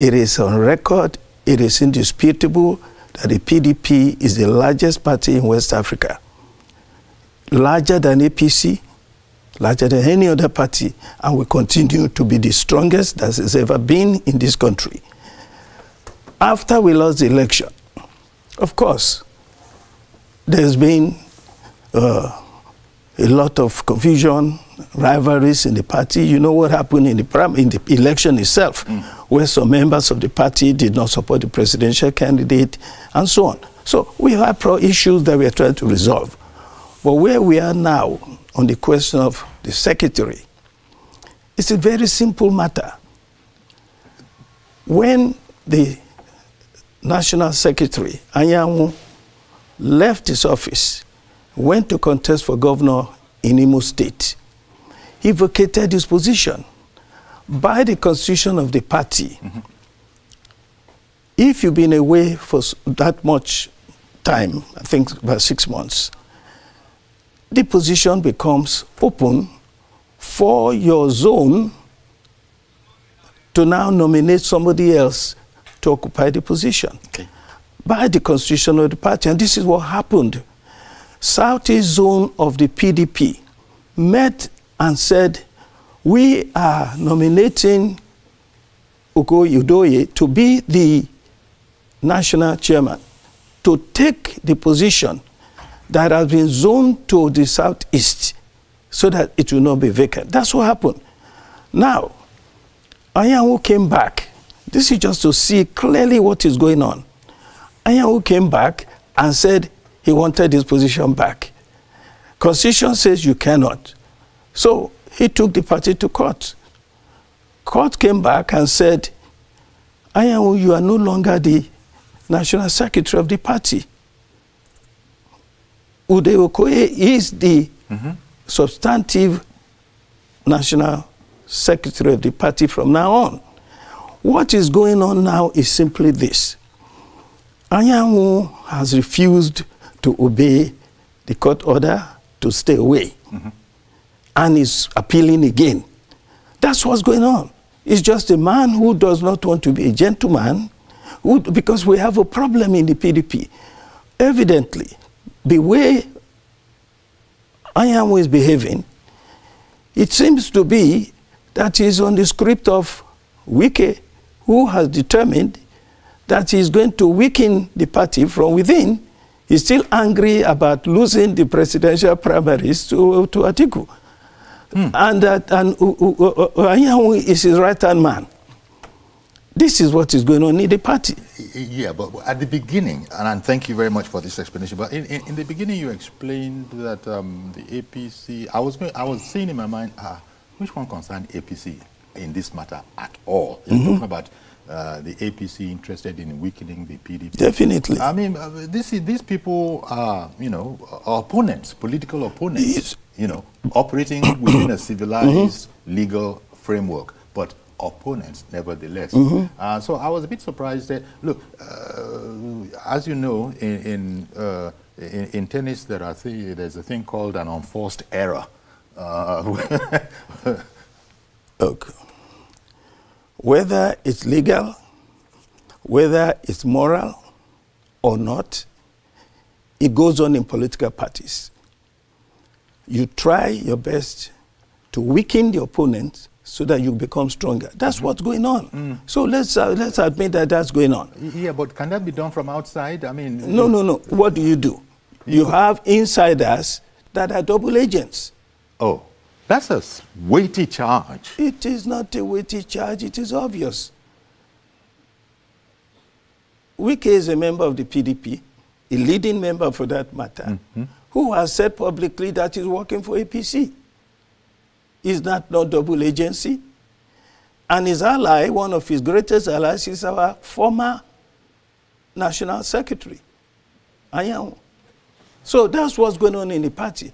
It is on record, it is indisputable that the PDP is the largest party in West Africa. Larger than APC, larger than any other party, and will continue to be the strongest that has ever been in this country. After we lost the election, of course, there's been a lot of confusion, rivalries in the party. You know what happened in the election itself, where some members of the party did not support the presidential candidate, and so on. So we have issues that we are trying to resolve. But where we are now on the question of the secretary, it's a very simple matter. When the National Secretary, Anyanwu, left his office, went to contest for governor in Imo State, he vacated his position. By the constitution of the party, if you've been away for that much time, I think about 6 months, the position becomes open for your zone to now nominate somebody else to occupy the position. Okay. By the constitution of the party. And this is what happened. Southeast zone of the PDP met and said, we are nominating Udoye to be the national chairman, to take the position that has been zoned to the southeast so that it will not be vacant. That's what happened. Now, Anyanwu came back. This is just to see clearly what is going on. Anyanwu came back and said he wanted his position back. Constitution says you cannot. So he took the party to court. Court came back and said, Anyanwu, you are no longer the national secretary of the party. Udoye Okoye is the substantive national secretary of the party from now on. What is going on now is simply this. Anyanwu has refused to obey the court order to stay away and is appealing again. That's what's going on. It's just a man who does not want to be a gentleman, because we have a problem in the PDP. Evidently, the way Anyanwu is behaving, it seems to be that he's on the script of Wike, who has determined that he's going to weaken the party from within. He's still angry about losing the presidential primaries to Atiku. And Anyanwu is his right-hand man. This is what is going on in the party. Yeah, but at the beginning, and thank you very much for this explanation, but in the beginning you explained that the APC, I was saying in my mind, which one concerned APC in this matter at all? You're talking about the APC interested in weakening the PDP. Definitely. I mean, these people are, you know, opponents, political opponents, yes, you know, operating within a civilized legal framework, but opponents nevertheless. So I was a bit surprised that, look, as you know, in tennis there's a thing called an unforced error. Look, whether it's legal, whether it's moral or not, it goes on in political parties. You try your best to weaken the opponent so that you become stronger. That's what's going on. So let's admit that that's going on. Yeah, but can that be done from outside? I mean... No. What do? You have insiders that are double agents. Oh, that's a weighty charge. It is not a weighty charge. It is obvious. Wike is a member of the PDP, a leading member for that matter, who has said publicly that he's working for APC. Is that not double agency? And his ally, one of his greatest allies, is our former national secretary, Anyanwu. So that's what's going on in the party.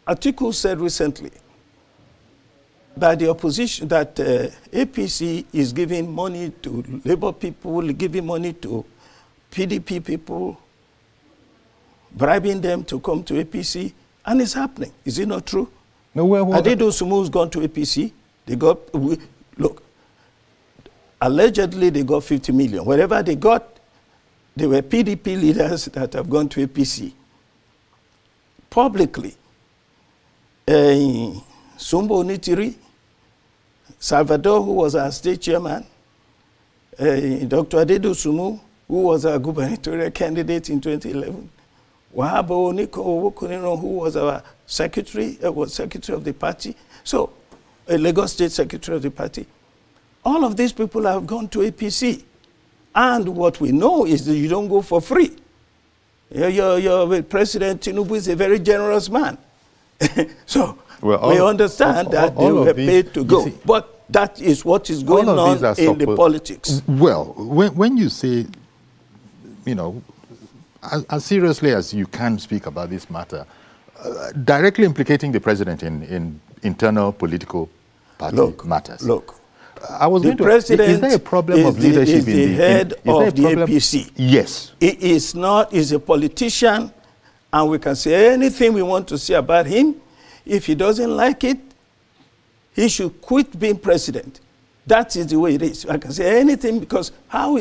Atiku said recently that the opposition, that APC is giving money to Labour people, giving money to PDP people, bribing them to come to APC, and it's happening. Is it not true? No, Adetokunbo's gone to APC. They got, look, Allegedly, they got 50 million. Wherever they got, they were PDP leaders that have gone to APC. Publicly, Sumbo Nitiri, Salvador, who was our state chairman, Dr. Adetokunbo, who was our gubernatorial candidate in 2011, Wahabo Oniko, who was our secretary, was secretary of the party, so a Lagos State secretary of the party. All of these people have gone to APC. And what we know is that you don't go for free. Your President Tinubu is a very generous man. So we understand that they were paid to go. But that is what is going on in the politics. Well, when you say, you know, as seriously as you can speak about this matter, directly implicating the president in internal political party matters. Look, I was going to ask, is there a problem of leadership in the head of the APC? Yes. He is not, he's a politician, and we can say anything we want to say about him. If he doesn't like it, he should quit being president. That is the way it is. I can say anything, because how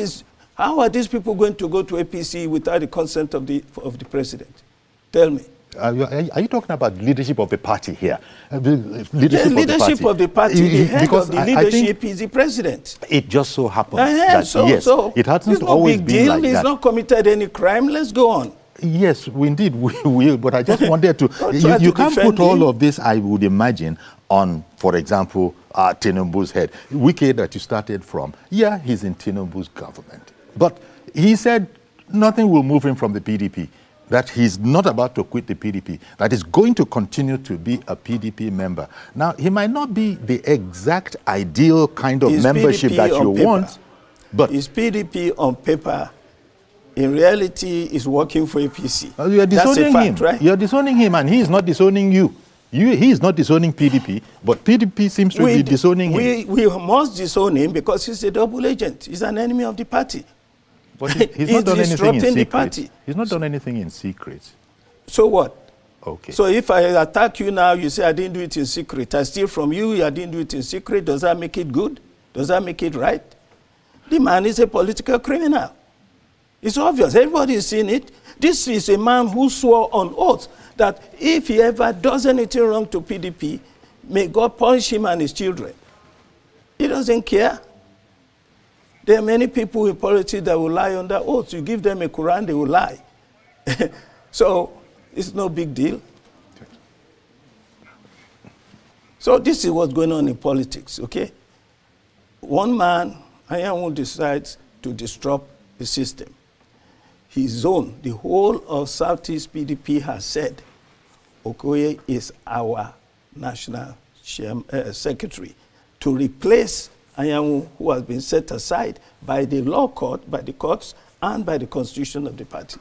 are these people going to go to APC without the consent of the president? Tell me. Are you talking about leadership of the party here? Leadership of the party. The head of the leadership is the president. It just so happens that, it hasn't always been like that. He's not committed any crime. Let's go on. Yes, indeed, we will. But I just wanted to... you can't put all of this, I would imagine, on, for example, Tinubu's head. Wike that you started from, yeah, he's in Tinubu's government. But he said nothing will move him from the PDP. That he's not about to quit the PDP, that he's going to continue to be a PDP member. Now, he might not be the exact ideal kind of membership that you want, but... His PDP on paper, in reality, is working for APC. You are disowning him, right? You are disowning him, and he is not disowning you. He is not disowning PDP, but PDP seems to be disowning him. We must disown him because he's a double agent. He's an enemy of the party. But he's not done anything in secret. He's not done anything in secret. So what? Okay. So if I attack you now, you say I didn't do it in secret. I steal from you, I didn't do it in secret. Does that make it good? Does that make it right? The man is a political criminal. It's obvious. Everybody's seen it. This is a man who swore on oath that if he ever does anything wrong to PDP, may God punish him and his children. He doesn't care. There are many people in politics that will lie on their oath. You give them a Quran, they will lie. So it's no big deal. So this is what's going on in politics, okay? One man, Anyanwu, decides to disrupt the system. His own, the whole of Southeast PDP has said, Okoye is our national secretary to replace Anyanwu, who has been set aside by the law court, by the courts, and by the constitution of the party.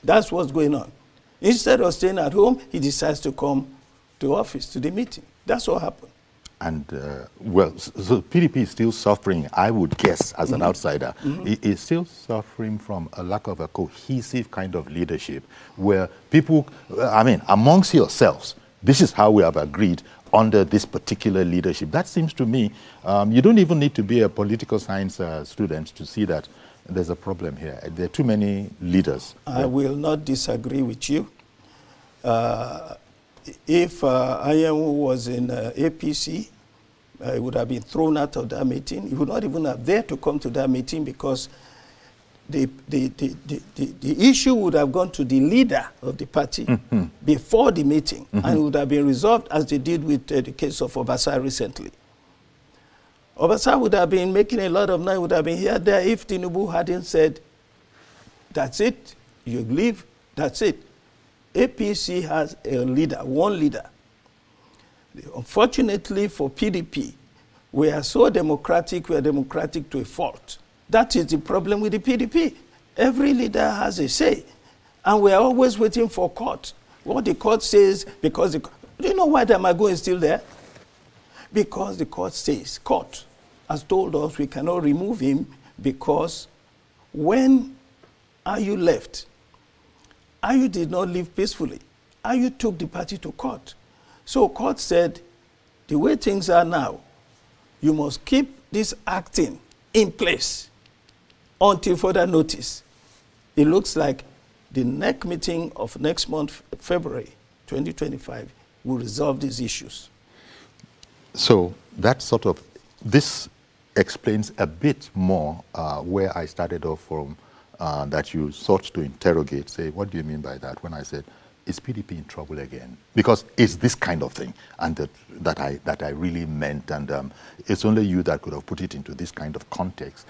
That's what's going on. Instead of staying at home, he decides to come to office, to the meeting. That's what happened. And, well, so PDP is still suffering, I would guess, as an outsider. It is still suffering from a lack of a cohesive kind of leadership where people, I mean, amongst yourselves, this is how we have agreed under this particular leadership. That seems to me, you don't even need to be a political science student to see that there's a problem here. There are too many leaders. I will not disagree with you. If Anyanwu was in APC, he would have been thrown out of that meeting. He would not even have dared to come to that meeting because the issue would have gone to the leader of the party before the meeting, and would have been resolved as they did with the case of Obasa recently. Obasa would have been making a lot of noise, would have been here there if Tinubu hadn't said, that's it, you leave, that's it. APC has a leader, one leader. Unfortunately for PDP, we are so democratic, we are democratic to a fault. That is the problem with the PDP. Every leader has a say, and we are always waiting for court. What the court says, because do you know why Damago is still there? Because the court says, court has told us we cannot remove him because when Ayu left, Ayu did not leave peacefully. Ayu took the party to court. So court said, the way things are now, you must keep this acting in place until further notice. It looks like the NEC meeting of next month, February 2025, will resolve these issues. So that sort of, this explains a bit more where I started off from, that you sought to interrogate, say, what do you mean by that? When I said, is PDP in trouble again? Because it's this kind of thing, and that I really meant, and it's only you that could have put it into this kind of context.